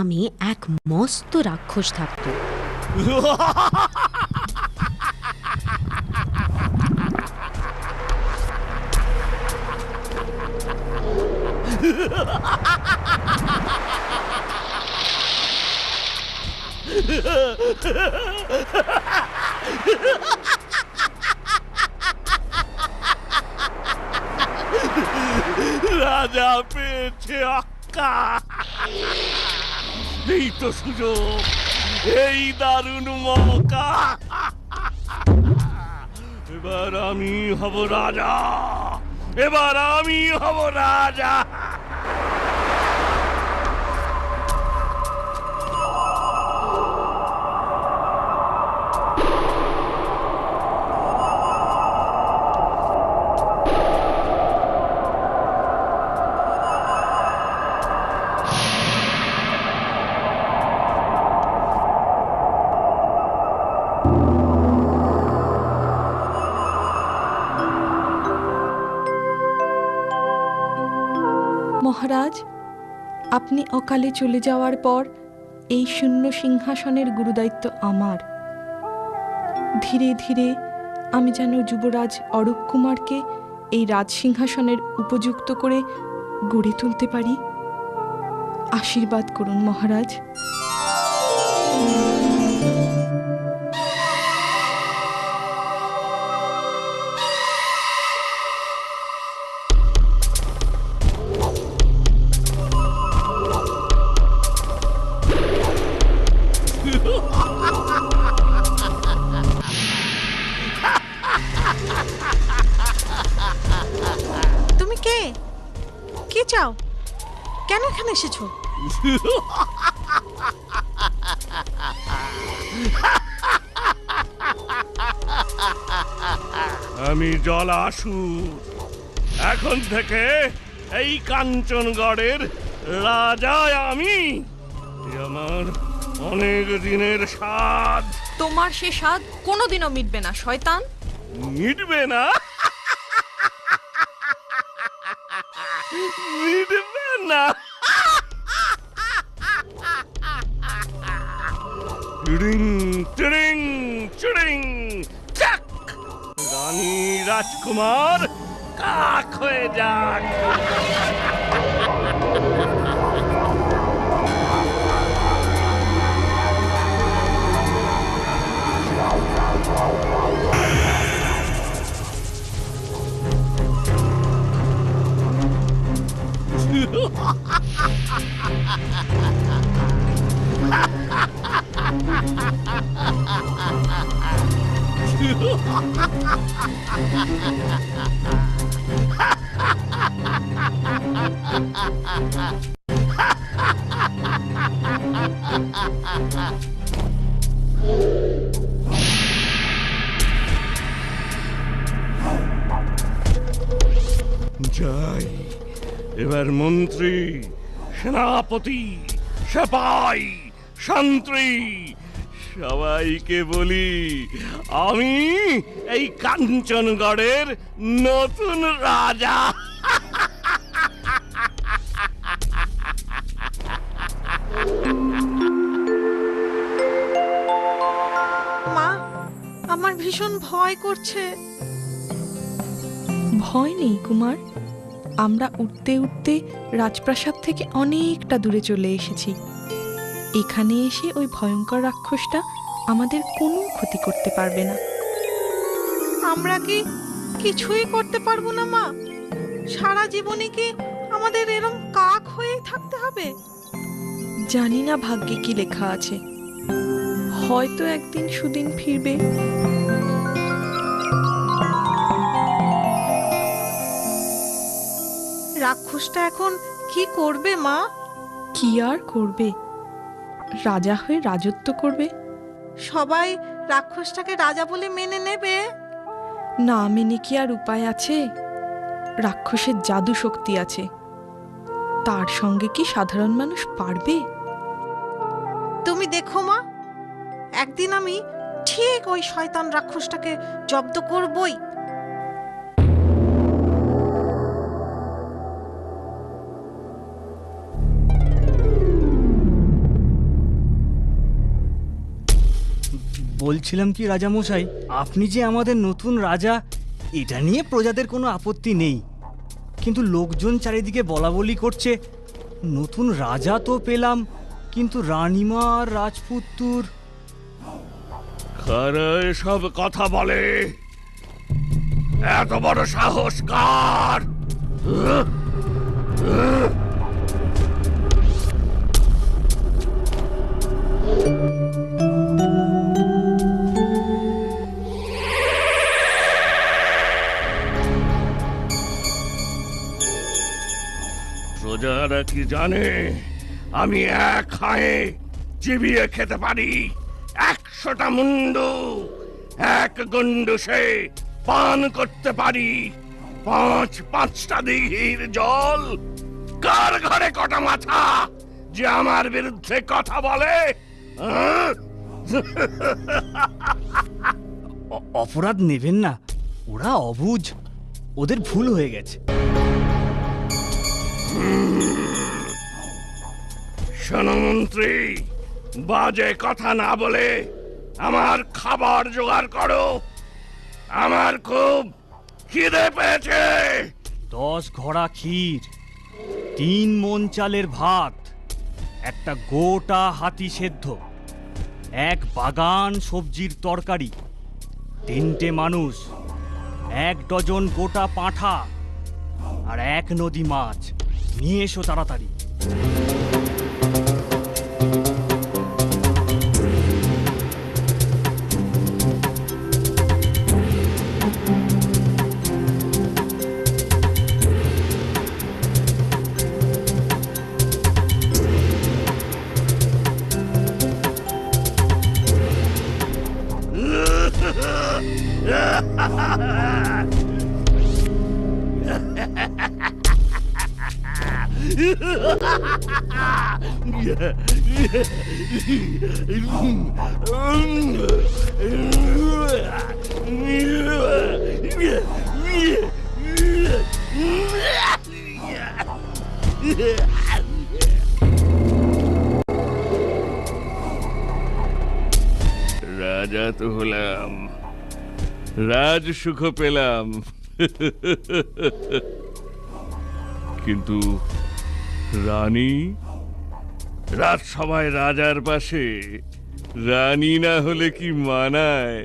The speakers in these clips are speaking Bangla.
নামে এক মস্ত রাক্ষস থাকত। রাজা পেয়েছে আক্কা। এই তো সুযোগ, এই দারুণ মৌকা। এবার আমি হব রাজা, এবার আমি হব রাজা। মহারাজ, আপনি অকালে চলে যাওয়ার পর এই শূন্য সিংহাসনের গুরুদায়িত্ব আমার। ধীরে ধীরে আমি যেন যুবরাজ অরূপ কুমারকে এই রাজসিংহাসনের উপযুক্ত করে গড়ে তুলতে পারি। আশীর্বাদ করুন মহারাজ। তুমি কে? কি চাও? কেন এখানে এসেছো? আমি জলাসুর। এখন থেকে এই কাঞ্চনগড়ের রাজা আমি। এ আমার অনেক দিনের স্বাদ। তোমার সে স্বাদ কোনোদিনও মিটবে না শয়তান। মিটবে না? মিটবে না? টিড়িং টিড়িং চিড়িং চাক! রানী রাজকুমার কাক হয়ে যাক। যাই, এবার মন্ত্রী, সেনাপতি, সেপাই, শান্ত্রী সবাইকে বলি আমি এই কাঞ্চনগড়ের নতুন রাজা। মা, আমার ভীষণ ভয় করছে। ভয় নেই কুমার, আমরা উঠতে উঠতে রাজপ্রাসাদ থেকে অনেকটা দূরে চলে এসেছি। এখানে এসে ওই ভয়ঙ্কর রাক্ষসটা আমাদের কোনো ক্ষতি করতে পারবে না। আমরা কি কিছুই করতে পারবো না মা? সারা জীবনে কি আমাদের এরম কাক হয়েই থাকতে হবে? জানি না ভাগ্যে কি লেখা আছে, হয়তো একদিন সুদিন ফিরবে। রাক্ষসটা এখন কি করবে মা? কি আর করবে, রাজা হয়ে রাজত্ব করবে। সবাই রাক্ষসটাকে রাজা বলে মেনে নেবে? না মেনে কি আর উপায় আছে? রাক্ষসের জাদু শক্তি আছে, তার সঙ্গে কি সাধারণ মানুষ পারবে? তুমি দেখো মা, একদিন আমি ঠিক ওই শয়তান রাক্ষসটাকে জব্দ করবই। বলছিলাম কি রাজামশাই, আপনি যে আমাদের নতুন রাজা, এটা নিয়ে প্রজাদের কোনো আপত্তি নেই, কিন্তু লোকজন চারিদিকে বলা বলি করছে নতুন রাজা তো পেলাম, কিন্তু রানীমা আর রাজপুত্তুর। কারা এসব কথা বলে? এত বড় সাহস কার? প্রজারা কি জানে আমি এক হায়ে চিবিয়ে খেতে পারি 100টা মুন্ডু, এক গন্ডুসে পান করতে পারি 5টা দিঘির জল? কার ঘরে কটা মাথা যে আমার বিরুদ্ধে কথা বলে? অপরাধ নেবেন না, ওরা অবুঝ, ওদের ভুল হয়ে গেছে। শোনো মন্ত্রী, বাজে কথা না বলে আমার খাবার জোগাড় করো, আমার খুব খিদে পেয়েছে। 10 ঘড়া ক্ষীর, 3 মণ চালের ভাত, একটা গোটা হাতি সেদ্ধ, 1 বাগান সবজির তরকারি, 3টে মানুষ, 1 ডজন গোটা পাঁঠা আর 1 নদী মাছ নিয়ে এসো তাড়াতাড়ি। রাজা তো হলাম, রাজ সুখ পেলাম, কিন্তু রানী, রাজসভায় রাজার পাশে রানী না হলে কি মানায়?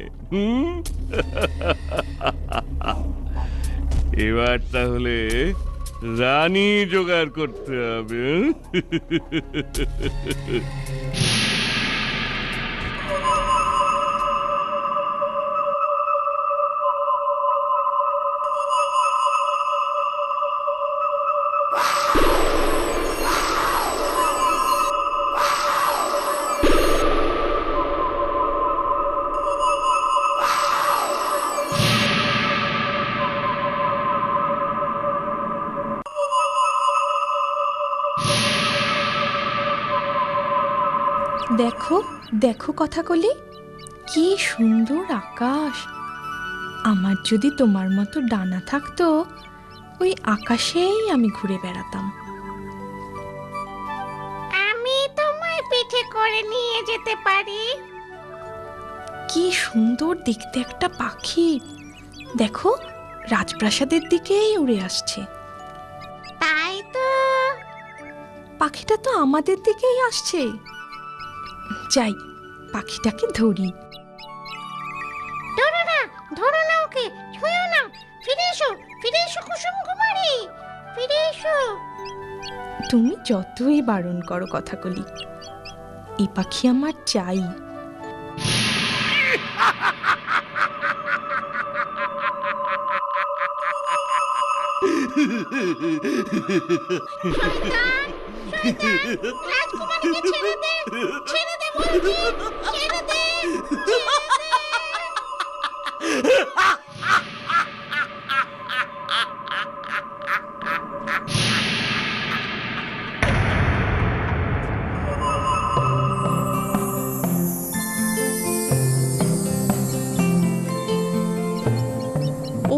এবার তাহলে রানী জোগাড় করতে হবে। দেখো দেখো কথাকলি, কি সুন্দর আকাশ! আমার যদি তোমার মতো ডানা থাকতো, ওই আকাশেই আমি ঘুরে বেড়াতাম। আমি তোমায় পিঠে করে নিয়ে যেতে পারি। কি সুন্দর দেখতে একটা পাখি! দেখো, রাজপ্রাসাদের দিকেই উড়ে আসছে। তাই তো। পাখিটা তো আমাদের দিকেই আসছে। যাই, পাখিটাকে ধরি। ধরো না ওকে, ছুঁয়ো না। ফিরে এসো, ফিরে এসো কুসুম কুমারী, ফিরে এসো। তুমি যতই বারণ করো কথাকলি, এই পাখি আমার চাই। রাজকুমারীকে ছেড়ে দে, ছেড়ে দে বলছি, ছেড়ে দে, ছেড়ে দে।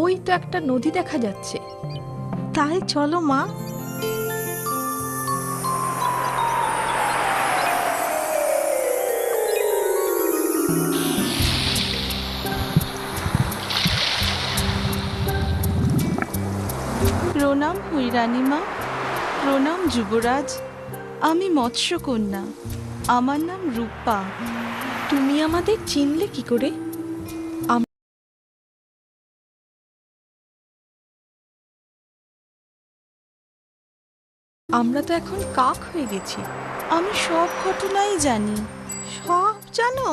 ওই তো একটা নদী দেখা যাচ্ছে। তাই চলো মা। প্রণাম হই রানীমা, প্রণাম যুবরাজ। আমি মৎস্যকন্যা, আমার নাম রূপা। তুমি আমাদের চিনলে কি করে? আমরা তো এখন কাক হয়ে গেছি। আমি সব ঘটনাই জানি। সব জানো?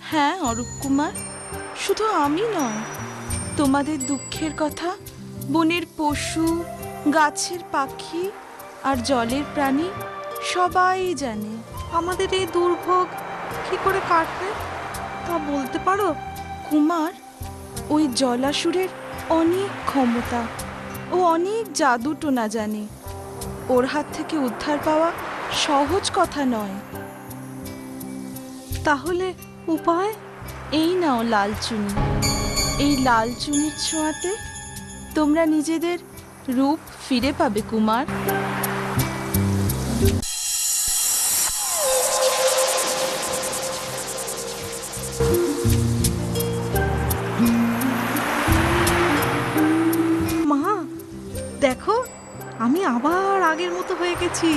হ্যাঁ অরূপ কুমার, শুধু আমি নয়, তোমাদের দুঃখের কথা বনের পশু, গাছের পাখি আর জলের প্রাণী সবাই জানে। আমাদের এই দুর্ভোগ কি করে কাটবে তা বলতে পারো? কুমার, ওই জলাসুরের অনেক ক্ষমতা ও অনেক জাদু টোনা জানে। ওর হাত থেকে উদ্ধার পাওয়া সহজ কথা নয়। তাহলে উপায়? এই নাও লাল চুনি। এই লাল চুনির ছোঁয়াতে তোমরা নিজেদের রূপ ফিরে পাবে কুমার। মা দেখো, আমি আবার আগের মতো হয়ে গেছি।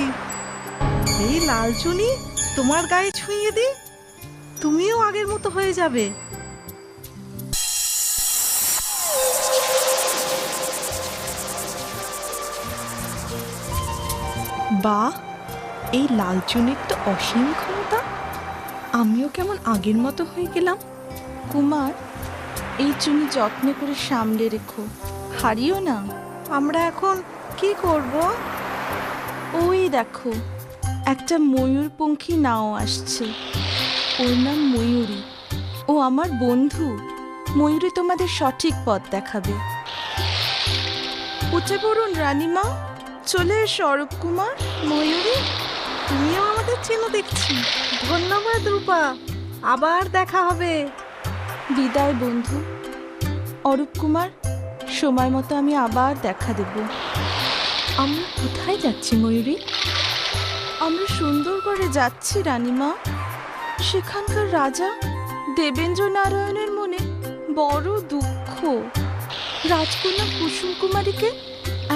এই লাল চুনি তোমার গায়ে ছুঁয়ে দি, তুমিও আগের মতো হয়ে যাবে। বাহ, এই লাল চুনির তো অসীম ক্ষমতা। আমিও কেমন আগের মতো হয়ে গেলাম। কুমার, এই চুনি যত্ন করে সামলে রেখো, হারিও না। আমরা এখন কি করব? ওই দেখো, একটা ময়ূরপঙ্খী নাও আসছে। ওর নাম ময়ূরী। ও আমার বন্ধু। ময়ূরী তোমাদের সঠিক পথ দেখাবে। উঠে পড়ুন রানীমা, চলে এসো অরূপ কুমার। ময়ূরী, তুমিও আমাদের চেনো দেখছি। ধন্যবাদ রূপা, আবার দেখা হবে। বিদায় বন্ধু। অরূপ কুমার, সময় মতো আমি আবার দেখা দেব। আমরা কোথায় যাচ্ছি ময়ূরী? আমরা সুন্দরগড়ে যাচ্ছি রানীমা। সেখানকার রাজা দেবেন্দ্র নারায়ণের মনে বড় দুঃখ। রাজকন্যা কুসুম কুমারীকে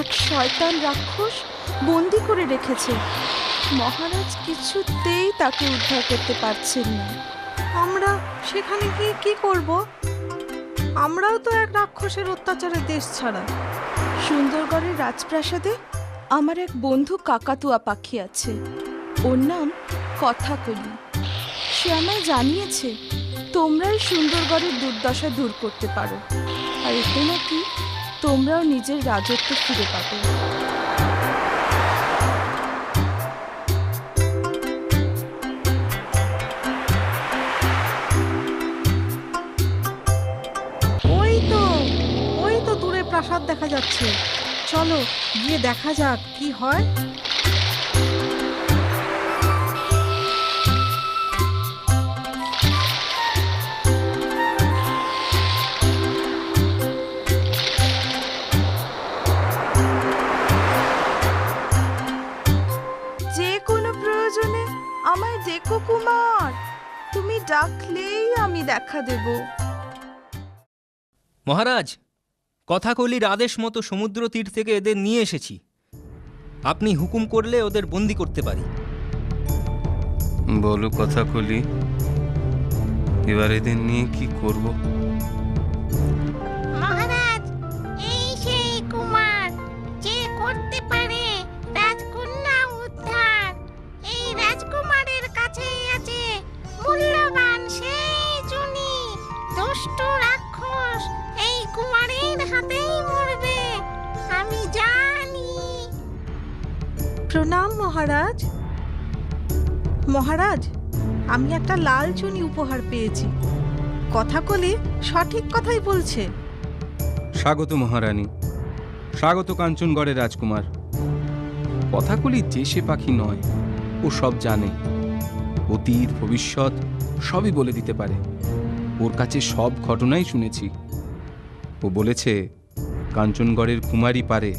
এক শয়তান রাক্ষস বন্দি করে রেখেছে। মহারাজ কিছুতেই তাকে উদ্ধার করতে পারছেন না। আমরা সেখানে গিয়ে কি করব? আমরাও তো এক রাক্ষসের অত্যাচারে দেশ ছাড়া। সুন্দরগড়ের রাজপ্রাসাদে আমার এক বন্ধু কাকাতুয়া পাখি আছে। ওর নাম কথাকলি। সে আমায় জানিয়েছে তোমরাই সুন্দরগড়ের দুর্দশা দূর করতে পারো, আর এতে নাকি তোমরাও নিজের রাজত্ব ফিরে পাবে। ওই তো দূরে প্রাসাদ দেখা যাচ্ছে। চলো গিয়ে দেখা যাক কি হয়। যে কোনো প্রয়োজনে আমায় ডেকো কুমার, তুমি ডাকলেই আমি দেখা দেব। মহারাজ, কথাকলির আদেশ মতো সমুদ্র তীর থেকে এদের নিয়ে এসেছি। আপনি হুকুম করলে ওদের বন্দি করতে পারি। বলো কথাকলি, এবার এদের নিয়ে কি করব? মহারাজ, এই সেই কুমার যে করতে পারে রাজকন্যা উদ্ধার। এই রাজকুমারের কাছেই আছে মূল্যবান সেই চুনি। দুষ্ট রাক্ষস এই কুমারের হাতেই মরবে, আমি জানি। প্রণাম মহারাজ। মহারাজ, আমি একটা লাল চুনি উপহার পেয়েছি। কথাকলি সঠিক কথাই বলছে। স্বাগত মহারানী, স্বাগত কাঞ্চনগড়ের রাজকুমার। কথাকলি যে সে পাখি নয়, ও সব জানে। অতীত ভবিষ্যৎ সবই বলে দিতে পারে। ওর কাছে সব ঘটনাই শুনেছি। ও বলেছে কাঞ্চনগড়ের কুমারী পারে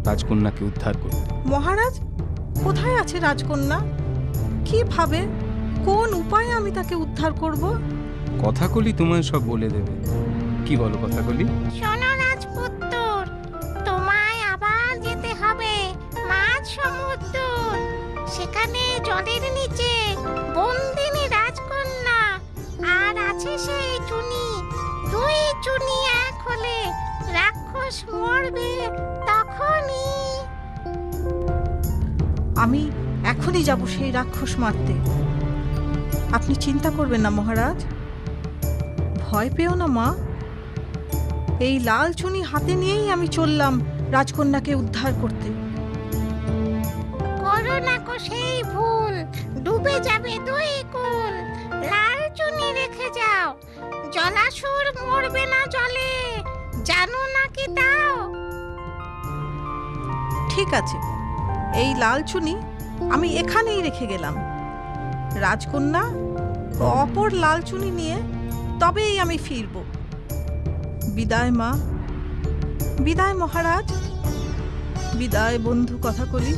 রাজকন্যাকে উদ্ধার করতে। মহারাজ, কোথায় আছে রাজকন্যা? কিভাবে, কোন উপায়ে আমি তাকে উদ্ধার করব? কথাকলি তোমায় সব বলে দেবে। কি বলো কথাকলি? শোনো রাজপুত্তর, তোমায় আবার যেতে দূর সেখানে জলের নিচে বন্দিনী রাজকন্যা আর আছে সেই চুনি। দুই চুনি এক হলে রাক্ষস মরবে তখনই। আমি এখনই যাব সেই রাক্ষস মারতে। আপনি চিন্তা করবেন না মহারাজ, ভয় পেও না মা। এই লাল চুনি হাতে নিয়েই আমি চললাম রাজকন্যাকে উদ্ধার করতে। করো না কো সেই ভুল, ডুবে যাবে দুই কুল। লাল চুনি রেখে যাও, জলাসুর মরবে না জলে, জানো না কি তাও? ঠিক আছে, এই লাল চুনি আমি এখানেই রেখে গেলাম। রাজকন্যা ও অপর লাল চুনি নিয়ে তবেই আমি ফিরব। বিদায় মা, বিদায় মহারাজ, বিদায় বন্ধু কথাকলি।